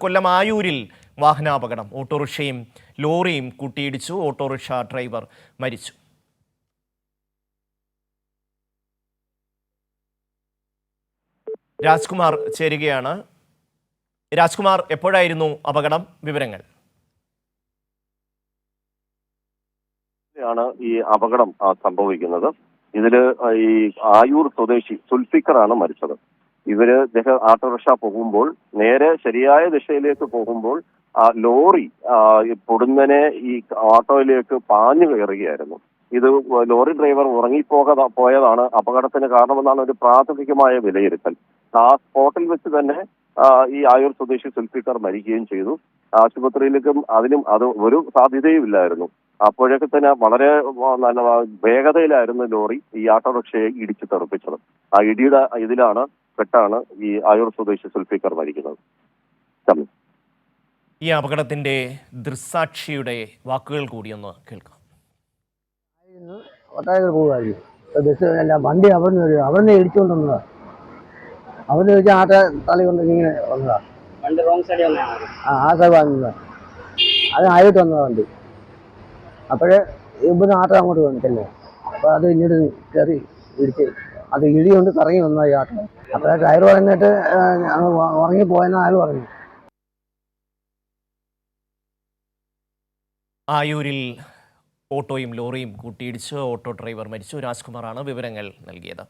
കൊല്ലം ആയൂരിൽ വാഹനാപകടം. ഓട്ടോറിക്ഷയും ലോറിയും കൂട്ടിയിടിച്ചു. Autorickshaw driver മരിച്ചു. രാജ്കുമാർ ചേരുകയാണ്. രാജ്കുമാർ, എപ്പോഴായിരുന്നു അപകടം? വിവരങ്ങൾ. ഈ അപകടം സംഭവിക്കുന്നത് ഇതില് ഈ ആയൂർ സ്വദേശി സുൽഫിക്കറാണ് മരിച്ചത്. ഇവര് ഓട്ടോറിക്ഷ പോകുമ്പോൾ നേരെ ശരിയായ ദിശയിലേക്ക് പോകുമ്പോൾ ലോറി പൊടുന്നനെ ഈ ഓട്ടോയിലേക്ക് പാഞ്ഞു കയറുകയായിരുന്നു. ഇത് ലോറി ഡ്രൈവർ പോയതാണ് അപകടത്തിന് കാരണമെന്നാണ് ഒരു പ്രാഥമികമായ വിലയിരുത്തൽ. ആ സ്പോട്ടിൽ വെച്ച് തന്നെ ഈ ആയൂർ സ്വദേശി സുൽഫിക്കർ മരിക്കുകയും ചെയ്തു. ആശുപത്രിയിലേക്കും അത് ഒരു സാധ്യതയും ഇല്ലായിരുന്നു. അപ്പോഴൊക്കെ തന്നെ വളരെ നല്ല വേഗതയിലായിരുന്നു ലോറി ഈ ഓട്ടോറിക്ഷയെ ഇടിച്ചു തെറിപ്പിച്ചത്. ആ ഇടിയുടെ പെട്ടാണ് ഈ ആയൂർ സ്വദേശി സുൽഫിക്കർ മരിക്കുന്നത്. ഈ അപകടത്തിന്റെ ദൃക്സാക്ഷിയുടെ വാക്കുകൾ കൂടി ഒന്ന് കേൾക്കാം. വണ്ടി അവിടുന്ന് ഇടിച്ചുകൊണ്ടുവന്നതാ. അവിടെ വെച്ച് ആട്ട തല കൊണ്ട് ഇങ്ങനെ വന്നതാ. ആ സൈഡ് വന്നതാ. അത് ആയിട്ട് വന്നതാ വണ്ടി. അപ്പോഴേ ഇവിടുന്ന് ആട്ട അങ്ങോട്ട് വന്നിട്ടല്ലേ. അപ്പോൾ അത് ഇങ്ങോട്ട് കയറി ഇടിച്ച് അത് ഇടി കൊണ്ട് കറങ്ങി വന്നതാ ഈ ആട്ട. അപ്പോഴേ ടയർ പറഞ്ഞിട്ട് ഉറങ്ങിപ്പോയെന്ന് അയാൾ പറഞ്ഞു. ആയൂരിൽ ഓട്ടോയും ലോറിയും കൂട്ടിയിടിച്ച് ഓട്ടോ ഡ്രൈവർ മരിച്ചു. രാജ്കുമാറാണ് വിവരങ്ങൾ നൽകിയത്.